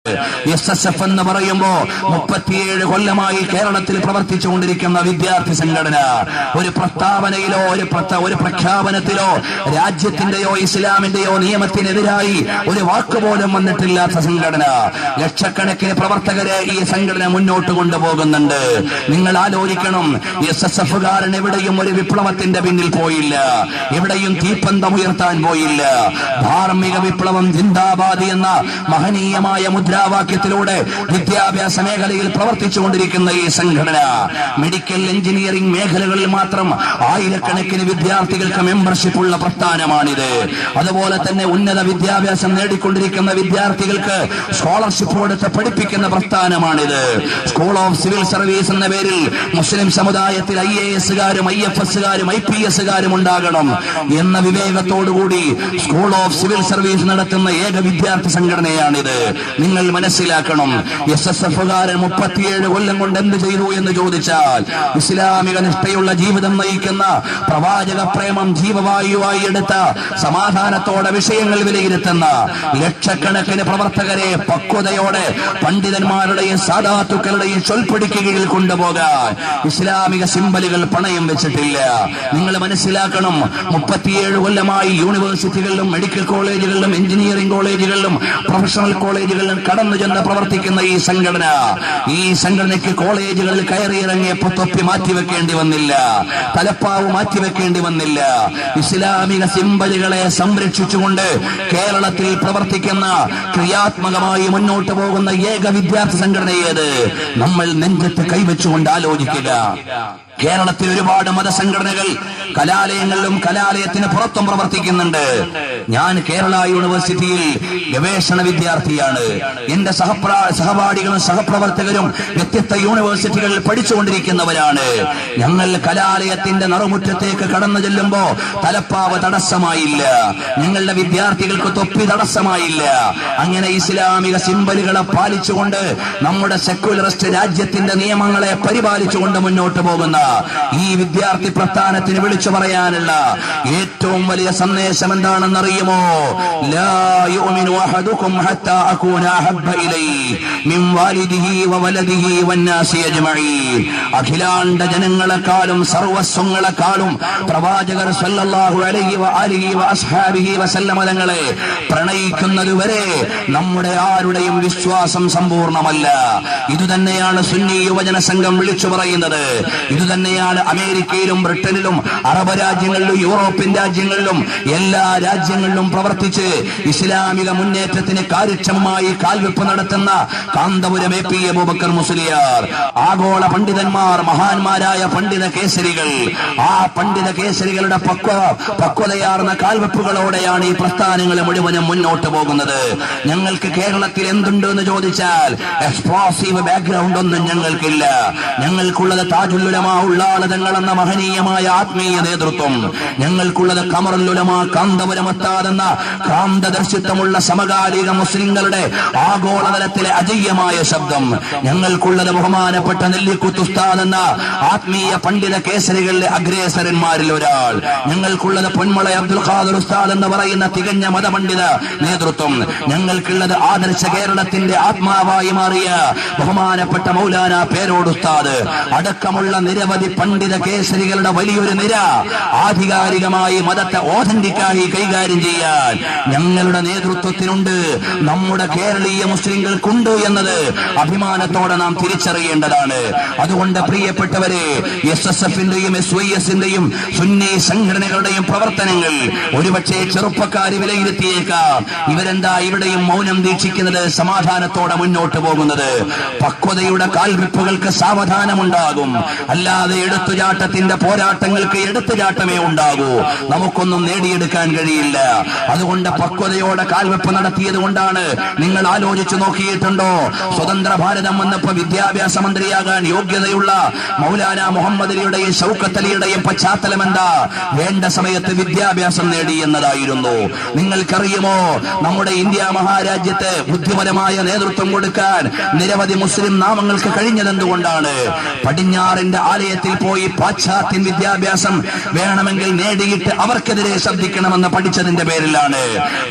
SSF എന്ന് പറയുമ്പോ 37 കൊല്ലമായി കേരളത്തിൽ പ്രവർത്തിച്ചുകൊണ്ടിരിക്കുന്ന വിദ്യാർത്ഥി സംഘടന. ഒരു പ്രസ്താവനയിലോ ഒരു പ്രഖ്യാപനത്തിലോ രാജ്യത്തിന്റെയോ ഇസ്ലാമിന്റെയോ നിയമത്തിനെതിരായി ഒരു വാക്കുപോലും വന്നിട്ടില്ലാത്ത സംഘടന. ലക്ഷക്കണക്കിന് പ്രവർത്തകരെ ഈ സംഘടന മുന്നോട്ട് കൊണ്ടുപോകുന്നുണ്ട്. നിങ്ങൾ ആലോചിക്കണം, SSF-കാരൻ എവിടെയും ഒരു വിപ്ലവത്തിന്റെ പിന്നിൽ പോയില്ല, എവിടെയും തീപ്പന്തമുയർത്താൻ പോയില്ല. ധാർമ്മിക വിപ്ലവം ജിന്ദാബാദ് എന്ന മഹനീയമായ മുദ്രാവാക്യത്തിലൂടെ വിദ്യാഭ്യാസ മേഖലയിൽ പ്രവർത്തിച്ചുകൊണ്ടിരിക്കുന്ന ഈ സംഘടന മെഡിക്കൽ എഞ്ചിനീയറിംഗ് മേഖലകളിൽ മാത്രം ആയിരക്കണക്കിന് വിദ്യാർത്ഥികൾക്ക് മെമ്പർഷിപ്പ് ഉള്ള പ്രസ്ഥാനമാണിത്. അതുപോലെ തന്നെ ഉന്നത വിദ്യാഭ്യാസം നേടിക്കൊണ്ടിരിക്കുന്ന വിദ്യാർത്ഥികൾക്ക് സ്കോളർഷിപ്പ് കൊടുത്ത് പഠിപ്പിക്കുന്ന പ്രസ്ഥാനമാണിത്. സ്കൂൾ ഓഫ് സിവിൽ സർവീസ് എന്ന പേരിൽ മുസ്ലിം സമുദായത്തിൽ IAS-കാരും IFS-കാരും IPS-കാരും ഉണ്ടാകണം എന്ന വിവേകത്തോടുകൂടി സ്കൂൾ ഓഫ് സിവിൽ സർവീസ് നടത്തുന്ന ഏക വിദ്യാർത്ഥി സംഘടനയാണിത്. നിങ്ങൾ മനസ്സിലാക്കണം, SSF-കാരൻ 37 കൊല്ലം കൊണ്ട് എന്ത് ചെയ്തു എന്ന് ചോദിച്ചാൽ, ഇസ്ലാമിക നിഷ്ഠയുള്ള ജീവിതം നയിക്കുന്ന, പ്രവാചക പ്രേമം ജീവവായുവായി എടുത്ത, സമാധാനത്തോടെ വിഷയങ്ങൾ വിലയിരുത്തുന്ന ലക്ഷക്കണക്കിന് പ്രവർത്തകരെ പക്വതയോടെ പണ്ഡിതന്മാരുടെയും സാദാത്തുക്കളുടെയും ചൊൽപ്പിടിക്കുകയിൽ കൊണ്ടുപോകാൻ ഇസ്ലാമിക സിംബലുകൾ പണയം വെച്ചിട്ടില്ല. നിങ്ങൾ മനസ്സിലാക്കണം, 37 കൊല്ലമായി യൂണിവേഴ്സിറ്റികളിലും മെഡിക്കൽ കോളേജുകളിലും എഞ്ചിനീയറിംഗ് കോളേജുകളിലും പ്രൊഫഷണൽ കോളേജുകളിലും കടന്നു ചെന്ന് പ്രവർത്തിക്കുന്ന ഈ സംഘടനയ്ക്ക് കോളേജുകളിൽ കയറിയിറങ്ങിയപ്പോൾ തൊപ്പി മാറ്റിവെക്കേണ്ടി വന്നില്ല, തലപ്പാവ് മാറ്റിവെക്കേണ്ടി വന്നില്ല. ഇസ്ലാമിക സിംബലുകളെ സംരക്ഷിച്ചുകൊണ്ട് കേരളത്തിൽ പ്രവർത്തിക്കുന്ന, ക്രിയാത്മകമായി മുന്നോട്ട് പോകുന്ന ഏക വിദ്യാർത്ഥി സംഘടനയേത്? നമ്മൾ നെഞ്ചത്ത് കൈവച്ചുകൊണ്ട് ആലോചിക്കുക. കേരളത്തിൽ ഒരുപാട് മതസംഘടനകൾ കലാലയങ്ങളിലും കലാലയത്തിന് പുറത്തും പ്രവർത്തിക്കുന്നുണ്ട്. ഞാൻ കേരള യൂണിവേഴ്സിറ്റിയിൽ ഗവേഷണ വിദ്യാർത്ഥിയാണ്. എന്റെ സഹപാഠികളും സഹപ്രവർത്തകരും വ്യത്യസ്ത യൂണിവേഴ്സിറ്റികളിൽ പഠിച്ചുകൊണ്ടിരിക്കുന്നവരാണ്. ഞങ്ങൾ കലാലയത്തിന്റെ നറുമുറ്റത്തേക്ക് കടന്നു ചെല്ലുമ്പോ തലപ്പാവ് തടസ്സമായില്ല, ഞങ്ങളുടെ വിദ്യാർത്ഥികൾക്ക് തൊപ്പി തടസ്സമായില്ല. അങ്ങനെ ഇസ്ലാമിക സിംബലുകളെ പാലിച്ചുകൊണ്ട് നമ്മുടെ സെക്യുലറിസ്റ്റ് രാജ്യത്തിന്റെ നിയമങ്ങളെ പരിപാലിച്ചുകൊണ്ട് മുന്നോട്ട് പോകുന്ന ഈ വിദ്യാർത്ഥി പ്രസ്ഥാനത്തിന് വിളിച്ചു പറയാനുള്ള ഏറ്റവും വലിയ സന്ദേശം എന്താണെന്നറിയുമോ? ലാ യുഅ്മിനു അഹദുകും ഹത്താ അകൂന അഹബ്ബ ഇലൈഹി മിൻ വാലിദിഹി വവലദിഹി വന്നാസി അജ്മഈൻ. അഖിലാണ്ട ജനങ്ങളെക്കാളും സർവസ്വങ്ങളെക്കാളും പ്രവാചകർ സല്ലല്ലാഹു അലൈഹി വആലിഹി വഅസ്ഹാബിഹി വസല്ലമ തങ്ങളെ പ്രണയിക്കുന്നതുവരെ നമ്മുടെ ആരുടെയും വിശ്വാസം സമ്പൂർണ്ണമല്ല. ഇതുതന്നെയാണ് സുന്നി യുവജന സംഘം വിളിച്ചു പറയുന്നത്. ഇതുതന്നെയാണ് അമേരിക്കയിലും ബ്രിട്ടനിലും അറബ് രാജ്യങ്ങളിലും യൂറോപ്യൻ രാജ്യങ്ങളിലും എല്ലാ രാജ്യങ്ങളിലും പ്രവർത്തിച്ച് ഇസ്ലാമിക മുന്നേറ്റത്തിന് കാര്യക്ഷമമായി കാൽവെപ്പ് നടത്തുന്ന കാന്തപുരം AP അബൂബക്കർ മുസ്ലിയാർ. ആഗോള പണ്ഡിതന്മാർ, മഹാന്മാരായ പണ്ഡിത കേസരികൾ, ആ പണ്ഡിത കേസരികളുടെ പക്വതയാർന്ന കാൽവെപ്പുകളോടെയാണ് ഈ പ്രസ്ഥാനങ്ങൾ മുഴുവനും മുന്നോട്ട് പോകുന്നത്. ഞങ്ങൾക്ക് കേരളത്തിൽ എന്തുണ്ട് എന്ന് ചോദിച്ചാൽ എക്സ്പ്ലോസീവ് ബാക്ക്ഗ്രൗണ്ട് ഒന്നും ഞങ്ങൾക്കില്ല. ഞങ്ങൾക്കുള്ളത് താജുൽ ഉലമാ ഉള്ളാളതങ്ങൾ എന്ന മഹനീയമായ ആത്മീയ നേതൃത്വം. ഞങ്ങൾക്കുള്ളത് ഖമറുൽ ഉലമാ കാന്തപുരം ഉസ്താദ് എന്ന കാന്തദർശിത്വമുള്ള സമകാലിക മുസ്ലിങ്ങളുടെ ആഗോളതലത്തിലെ അജയ്യമായ ശബ്ദം. ഞങ്ങൾക്കുള്ളത് ബഹുമാനപ്പെട്ട നെല്ലിക്കുത്ത് ഉസ്താദ് എന്ന ആത്മീയ പണ്ഡിത കേസരികളിലെ അഗ്രേസരന്മാരിൽ ഒരാൾ. ഞങ്ങൾക്കുള്ളത് പൊന്മള അബ്ദുൽ ഖാദിർ ഉസ്താദ് എന്ന് പറയുന്ന തികഞ്ഞ മതപണ്ഡിത നേതൃത്വം. ഞങ്ങൾക്കുള്ളത് ആദർശ കേരളത്തിന്റെ ആത്മാവായി മാറിയ ബഹുമാനപ്പെട്ട മൗലാന പേരോട് ഉസ്താദ് അടക്കമുള്ള നിരവധി പണ്ഡിത കേസരികളുടെ വലിയൊരു നിര. ആധികാരികമായി മതത്തെ ഓഥന്റിക്കായി കൈകാര്യം ചെയ്യാൻ ഞങ്ങളുടെ നേതൃത്വത്തിനുണ്ട്, നമ്മുടെ കേരളീയ മുസ്ലിങ്ങൾക്കുണ്ട് എന്നത് അഭിമാനത്തോടെ നാം തിരിച്ചറിയേണ്ടതാണ്. അതുകൊണ്ട് പ്രിയപ്പെട്ടവരെ, SSF-ന്റെയും SYS-ന്റെയും സുന്നി സംഘടനകളുടെയും പ്രവർത്തനങ്ങൾ ഒരുപക്ഷെ ചെറുപ്പക്കാര് വിലയിരുത്തിയേക്കാം. ഇവരെന്താ ഇവിടെയും മൗനം ദീക്ഷിക്കുന്നത്, സമാധാനത്തോടെ മുന്നോട്ട് പോകുന്നത്? പക്വതയുടെ കാൽവെപ്പുകൾക്ക് സാവധാനമുണ്ടാകും, അല്ലാതെ എടുത്തുചാട്ടത്തിന്റെ പോരാട്ടങ്ങൾക്ക് എടുത്തുചാട്ടമേ ഉണ്ടാകൂ. നമുക്കൊന്നും നേടിയെടുക്കാൻ കഴിയില്ല. അതുകൊണ്ട് പക്വതയോടെ കാൽവെപ്പ് നടത്തിയത് കൊണ്ടാണ്. നിങ്ങൾ ആലോചിച്ചു നോക്കിയിട്ടുണ്ടോ, സ്വതന്ത്ര ഭാരതം വന്നപ്പോ വിദ്യാഭ്യാസ മന്ത്രിയാകാൻ യോഗ്യതയുള്ള മൗലാന മുഹമ്മദ് അലിയുടെയും ശൗക്കത്ത് അലിയുടെയും പശ്ചാത്തലം എന്താ? വേണ്ട സമയത്ത് വിദ്യാഭ്യാസം നേടി എന്നതായിരുന്നു. നിങ്ങൾക്കറിയുമോ, നമ്മുടെ ഇന്ത്യ മഹാരാജ്യത്ത് ബുദ്ധിപരമായ നേതൃത്വം കൊടുക്കാൻ നിരവധി മുസ്ലിം നാമങ്ങൾക്ക് കഴിഞ്ഞതെന്തുകൊണ്ടാണ്? പടിഞ്ഞാറിന്റെ ആലയ ആലയത്തിൽ പോയി പാശ്ചാത്യ വിദ്യാഭ്യാസം വേണമെങ്കിൽ നേടിയിട്ട് അവർക്കെതിരെ ശബ്ദിക്കണമെന്ന് പഠിച്ചതിന്റെ പേരിലാണ്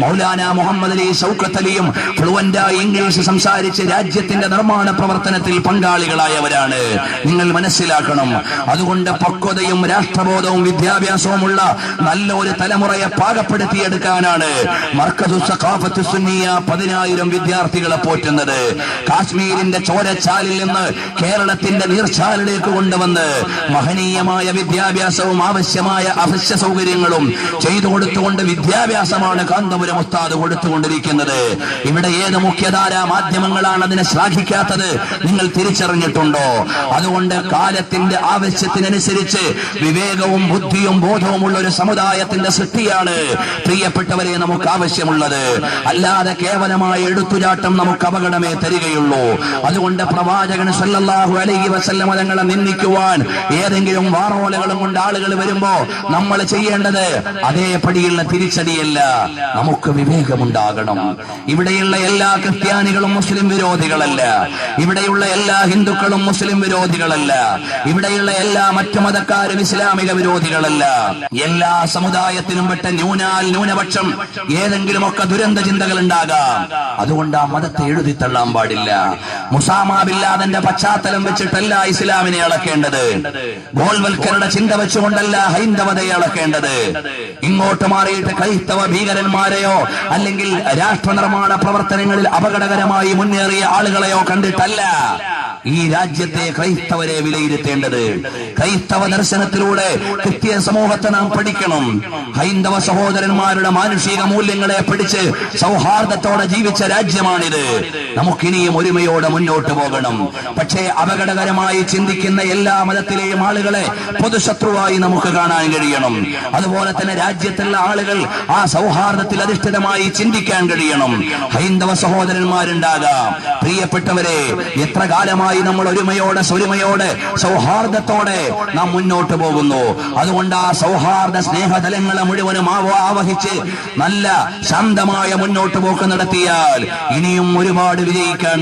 മൗലാന മുഹമ്മദ് അലി ഷൗക്കത്ത് അലിയും ഫ്ലുവന്റായി ഇംഗ്ലീഷ് സംസാരിച്ച് രാജ്യത്തിന്റെ നിർമ്മാണ പ്രവർത്തനത്തിൽ പങ്കാളികളായവരാണ്. നിങ്ങൾ മനസ്സിലാക്കണം. അതുകൊണ്ട് പക്വതയും രാഷ്ട്രബോധവും വിദ്യാഭ്യാസവുമുള്ള നല്ല ഒരു തലമുറയെ പാകപ്പെടുത്തിയെടുക്കാനാണ് മർക്കസു സഖാഫത്ത് സുന്നിയ 10,000 വിദ്യാർത്ഥികളെ പോറ്റുന്നത്. കാശ്മീരിന്റെ ചോരച്ചാലിൽ നിന്ന് കേരളത്തിന്റെ നീർച്ചാലിലേക്ക് കൊണ്ടുവന്ന് മഹനീയമായ വിദ്യാഭ്യാസവും ആവശ്യമായ അവശ്യ സൗകര്യങ്ങളും ചെയ്തു കൊടുത്തുകൊണ്ട് വിദ്യാഭ്യാസമാണ് കാന്തപുരം ഉസ്താദ് കൊടുത്തുകൊണ്ടിരിക്കുന്നത്. ഇവിടെ ഏത് മുഖ്യധാരാ മാധ്യമങ്ങളാണ് അതിനെ ശ്ലാഘിക്കാത്തത്? നിങ്ങൾ തിരിച്ചറിഞ്ഞിട്ടുണ്ടോ? അതുകൊണ്ട് കാലത്തിന്റെ ആവശ്യത്തിനനുസരിച്ച് വിവേകവും ബുദ്ധിയും ബോധവുമുള്ള ഒരു സമുദായത്തിന്റെ സൃഷ്ടിയാണ് പ്രിയപ്പെട്ടവരെ നമുക്ക് ആവശ്യമുള്ളത്. അല്ലാതെ കേവലമായ എടുത്തുചാട്ടം നമുക്ക് അപകടമേ തരികയുള്ളൂ. അതുകൊണ്ട് പ്രവാചകൻ സല്ലല്ലാഹു അലൈഹി വസല്ലം തങ്ങളെ നിന്ദിക്കുവാൻ ഏതെങ്കിലും വാറോലകളും കൊണ്ട് ആളുകൾ വരുമ്പോ നമ്മൾ ചെയ്യേണ്ടത് അതേപടിയുള്ള തിരിച്ചടിയല്ല, നമുക്ക് വിവേകമുണ്ടാകണം. ഇവിടെയുള്ള എല്ലാ ക്രിസ്ത്യാനികളും മുസ്ലിം വിരോധികളല്ല, ഇവിടെയുള്ള എല്ലാ ഹിന്ദുക്കളും മുസ്ലിം വിരോധികളല്ല, ഇവിടെയുള്ള എല്ലാ മറ്റു മതക്കാരും ഇസ്ലാമിക വിരോധികളല്ല. എല്ലാ സമുദായത്തിനും പെട്ട ന്യൂനപക്ഷം ഏതെങ്കിലുമൊക്കെ ദുരന്ത ചിന്തകൾ ഉണ്ടാകാം. അതുകൊണ്ട് ആ മതത്തെ എഴുതിത്തള്ളാൻ പാടില്ല. മുസാമ ബിൻ ലാദന്റെ പശ്ചാത്തലം വെച്ചിട്ടല്ല ഇസ്ലാമിനെ അളക്കേണ്ടത്, ഗോൾവൽക്കറുടെ ചിന്ത വെച്ചുകൊണ്ടല്ല ഹൈന്ദവതയെ അളക്കേണ്ടത്. ഇങ്ങോട്ട് മാറിയിട്ട് ക്രൈസ്തവ ഭീകരന്മാരെയോ അല്ലെങ്കിൽ രാഷ്ട്ര നിർമ്മാണ പ്രവർത്തനങ്ങളിൽ അപകടകരമായി മുന്നേറിയ ആളുകളെയോ കണ്ടിട്ടല്ല ഈ രാജ്യത്തെ ക്രൈസ്തവരെ വിലയിരുത്തേണ്ടത്. ക്രൈസ്തവ ദർശനത്തിലൂടെ ക്രിസ്ത്യൻ സമൂഹത്തെ നാം പഠിക്കണം. ഹൈന്ദവ സഹോദരന്മാരുടെ മാനുഷിക മൂല്യങ്ങളെ പഠിച്ച് സൗഹാർദ്ദത്തോടെ ജീവിച്ച രാജ്യമാണിത്. നമുക്കിനിയും ഒരുമയോടെ മുന്നോട്ട് പോകണം. പക്ഷേ അപകടകരമായി ചിന്തിക്കുന്ന എല്ലാ മതത്തിലെയും ആളുകളെ പൊതുശത്രുവായി നമുക്ക് കാണാൻ കഴിയണം. അതുപോലെ തന്നെ രാജ്യത്തുള്ള ആളുകൾ ആ സൗഹാർദ്ദത്തിൽ അധിഷ്ഠിതമായി ചിന്തിക്കാൻ കഴിയണം. ഹൈന്ദവ സഹോദരന്മാരുണ്ടാകാം. പ്രിയപ്പെട്ടവരെ, എത്ര കാലമായി നമ്മൾ ഒരുമയോടെ സൗഹാർദ്ദത്തോടെ നാം മുന്നോട്ട് പോകുന്നു. അതുകൊണ്ട് ആ സൗഹാർദ്ദ സ്നേഹതലങ്ങളെ മുഴുവനും ആവഹിച്ച് നല്ല ശാന്തമായ മുന്നോട്ട് പോക്ക് നടത്തിയാൽ ഇനിയും ഒരുപാട് വിജയിക്കാൻ